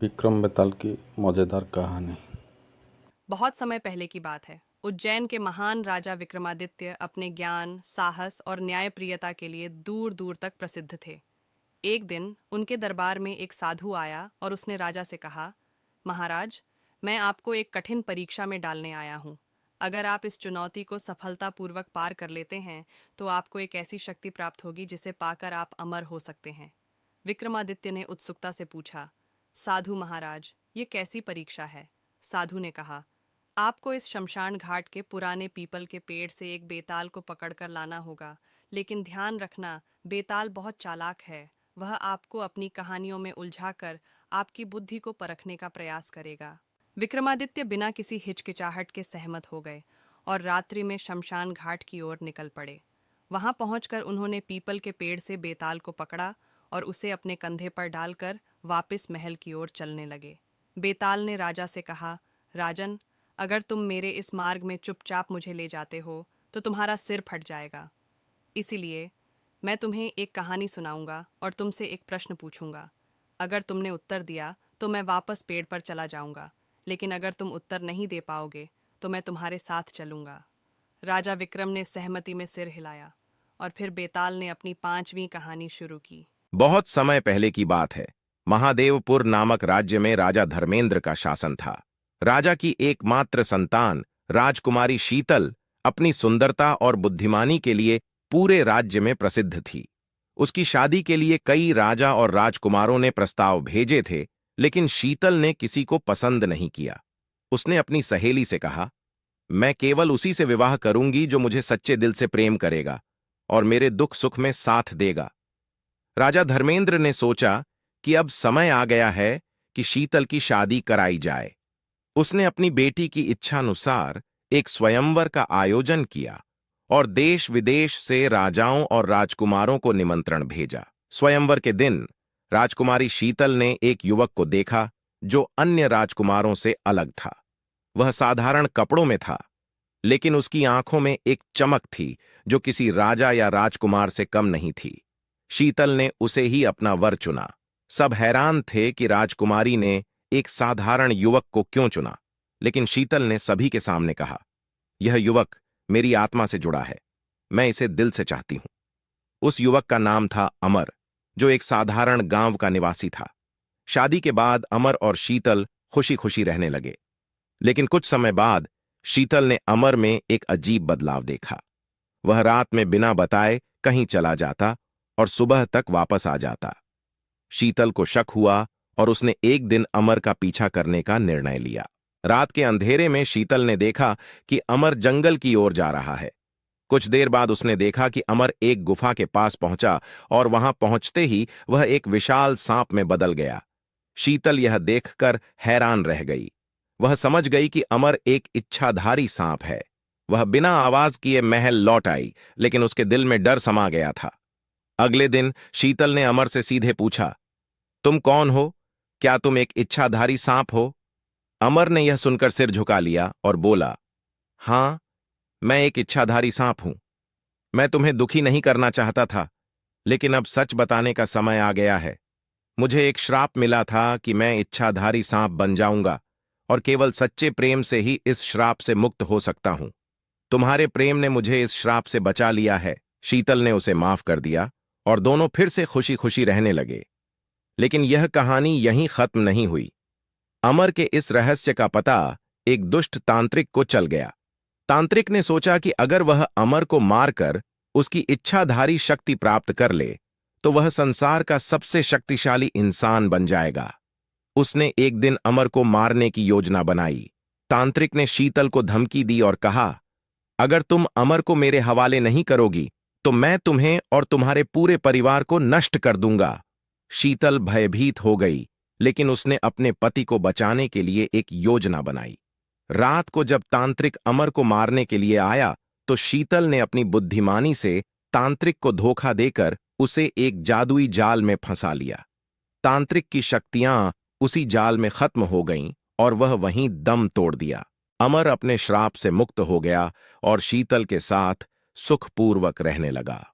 विक्रम बेताल की मज़ेदार कहानी। बहुत समय पहले की बात है। उज्जैन के महान राजा विक्रमादित्य अपने ज्ञान, साहस और न्यायप्रियता के लिए दूर दूर तक प्रसिद्ध थे। एक दिन उनके दरबार में एक साधु आया और उसने राजा से कहा, महाराज, मैं आपको एक कठिन परीक्षा में डालने आया हूँ। अगर आप इस चुनौती को सफलतापूर्वक पार कर लेते हैं तो आपको एक ऐसी शक्ति प्राप्त होगी जिसे पाकर आप अमर हो सकते हैं। विक्रमादित्य ने उत्सुकता से पूछा, साधु महाराज, ये कैसी परीक्षा है? साधु ने कहा, आपको इस शमशान घाट के पुराने पीपल के पेड़ से एक बेताल को पकड़कर लाना होगा। लेकिन ध्यान रखना, बेताल बहुत चालाक है। वह आपको अपनी कहानियों में उलझाकर आपकी बुद्धि को परखने का प्रयास करेगा। विक्रमादित्य बिना किसी हिचकिचाहट के सहमत हो गए और रात्रि में शमशान घाट की ओर निकल पड़े। वहां पहुंचकर उन्होंने पीपल के पेड़ से बेताल को पकड़ा और उसे अपने कंधे पर डालकर वापस महल की ओर चलने लगे। बेताल ने राजा से कहा, राजन, अगर तुम मेरे इस मार्ग में चुपचाप मुझे ले जाते हो तो तुम्हारा सिर फट जाएगा। इसीलिए मैं तुम्हें एक कहानी सुनाऊंगा और तुमसे एक प्रश्न पूछूंगा। अगर तुमने उत्तर दिया तो मैं वापस पेड़ पर चला जाऊंगा, लेकिन अगर तुम उत्तर नहीं दे पाओगे तो मैं तुम्हारे साथ चलूंगा। राजा विक्रम ने सहमति में सिर हिलाया और फिर बेताल ने अपनी 5वीं कहानी शुरू की। बहुत समय पहले की बात है। महादेवपुर नामक राज्य में राजा धर्मेंद्र का शासन था। राजा की एकमात्र संतान राजकुमारी शीतल अपनी सुंदरता और बुद्धिमानी के लिए पूरे राज्य में प्रसिद्ध थी। उसकी शादी के लिए कई राजा और राजकुमारों ने प्रस्ताव भेजे थे, लेकिन शीतल ने किसी को पसंद नहीं किया। उसने अपनी सहेली से कहा, मैं केवल उसी से विवाह करूंगी जो मुझे सच्चे दिल से प्रेम करेगा और मेरे दुख सुख में साथ देगा। राजा धर्मेंद्र ने सोचा कि अब समय आ गया है कि शीतल की शादी कराई जाए। उसने अपनी बेटी की इच्छानुसार एक स्वयंवर का आयोजन किया और देश विदेश से राजाओं और राजकुमारों को निमंत्रण भेजा। स्वयंवर के दिन राजकुमारी शीतल ने एक युवक को देखा जो अन्य राजकुमारों से अलग था। वह साधारण कपड़ों में था, लेकिन उसकी आंखों में एक चमक थी जो किसी राजा या राजकुमार से कम नहीं थी। शीतल ने उसे ही अपना वर चुना। सब हैरान थे कि राजकुमारी ने एक साधारण युवक को क्यों चुना, लेकिन शीतल ने सभी के सामने कहा, यह युवक मेरी आत्मा से जुड़ा है, मैं इसे दिल से चाहती हूं। उस युवक का नाम था अमर, जो एक साधारण गांव का निवासी था। शादी के बाद अमर और शीतल खुशी खुशी रहने लगे, लेकिन कुछ समय बाद शीतल ने अमर में एक अजीब बदलाव देखा। वह रात में बिना बताए कहीं चला जाता और सुबह तक वापस आ जाता। शीतल को शक हुआ और उसने एक दिन अमर का पीछा करने का निर्णय लिया। रात के अंधेरे में शीतल ने देखा कि अमर जंगल की ओर जा रहा है। कुछ देर बाद उसने देखा कि अमर एक गुफा के पास पहुंचा और वहां पहुंचते ही वह एक विशाल सांप में बदल गया। शीतल यह देखकर हैरान रह गई। वह समझ गई कि अमर एक इच्छाधारी सांप है। वह बिना आवाज किए महल लौट आई, लेकिन उसके दिल में डर समा गया था। अगले दिन शीतल ने अमर से सीधे पूछा, तुम कौन हो? क्या तुम एक इच्छाधारी सांप हो? अमर ने यह सुनकर सिर झुका लिया और बोला, हां, मैं एक इच्छाधारी सांप हूं। मैं तुम्हें दुखी नहीं करना चाहता था, लेकिन अब सच बताने का समय आ गया है। मुझे एक श्राप मिला था कि मैं इच्छाधारी सांप बन जाऊंगा और केवल सच्चे प्रेम से ही इस श्राप से मुक्त हो सकता हूं। तुम्हारे प्रेम ने मुझे इस श्राप से बचा लिया है। शीतल ने उसे माफ कर दिया और दोनों फिर से खुशी खुशी रहने लगे। लेकिन यह कहानी यहीं खत्म नहीं हुई। अमर के इस रहस्य का पता एक दुष्ट तांत्रिक को चल गया। तांत्रिक ने सोचा कि अगर वह अमर को मारकर उसकी इच्छाधारी शक्ति प्राप्त कर ले तो वह संसार का सबसे शक्तिशाली इंसान बन जाएगा। उसने एक दिन अमर को मारने की योजना बनाई। तांत्रिक ने शीतल को धमकी दी और कहा, अगर तुम अमर को मेरे हवाले नहीं करोगी तो मैं तुम्हें और तुम्हारे पूरे परिवार को नष्ट कर दूंगा। शीतल भयभीत हो गई, लेकिन उसने अपने पति को बचाने के लिए एक योजना बनाई। रात को जब तांत्रिक अमर को मारने के लिए आया तो शीतल ने अपनी बुद्धिमानी से तांत्रिक को धोखा देकर उसे एक जादुई जाल में फंसा लिया। तांत्रिक की शक्तियां उसी जाल में खत्म हो गईं और वह वहीं दम तोड़ दिया। अमर अपने श्राप से मुक्त हो गया और शीतल के साथ सुखपूर्वक रहने लगा।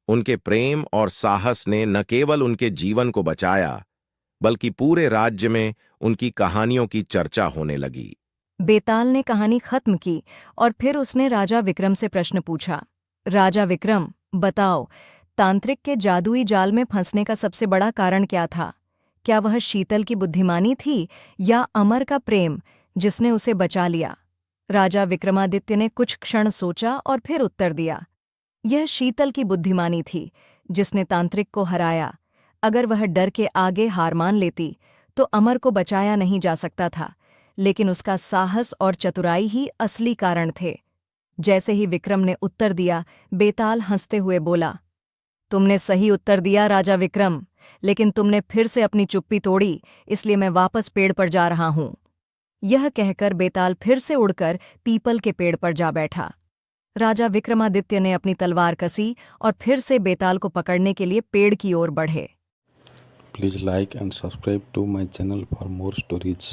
उनके प्रेम और साहस ने न केवल उनके जीवन को बचाया, बल्कि पूरे राज्य में उनकी कहानियों की चर्चा होने लगी। बेताल ने कहानी खत्म की और फिर उसने राजा विक्रम से प्रश्न पूछा, राजा विक्रम, बताओ, तांत्रिक के जादुई जाल में फंसने का सबसे बड़ा कारण क्या था? क्या वह शीतल की बुद्धिमानी थी या अमर का प्रेम जिसने उसे बचा लिया? राजा विक्रमादित्य ने कुछ क्षण सोचा और फिर उत्तर दिया, यह शीतल की बुद्धिमानी थी जिसने तांत्रिक को हराया। अगर वह डर के आगे हार मान लेती तो अमर को बचाया नहीं जा सकता था, लेकिन उसका साहस और चतुराई ही असली कारण थे। जैसे ही विक्रम ने उत्तर दिया, बेताल हंसते हुए बोला, तुमने सही उत्तर दिया राजा विक्रम, लेकिन तुमने फिर से अपनी चुप्पी तोड़ी, इसलिए मैं वापस पेड़ पर जा रहा हूं। यह कहकर बेताल फिर से उड़कर पीपल के पेड़ पर जा बैठा। राजा विक्रमादित्य ने अपनी तलवार कसी और फिर से बेताल को पकड़ने के लिए पेड़ की ओर बढ़े। Please like and subscribe to my channel for more stories.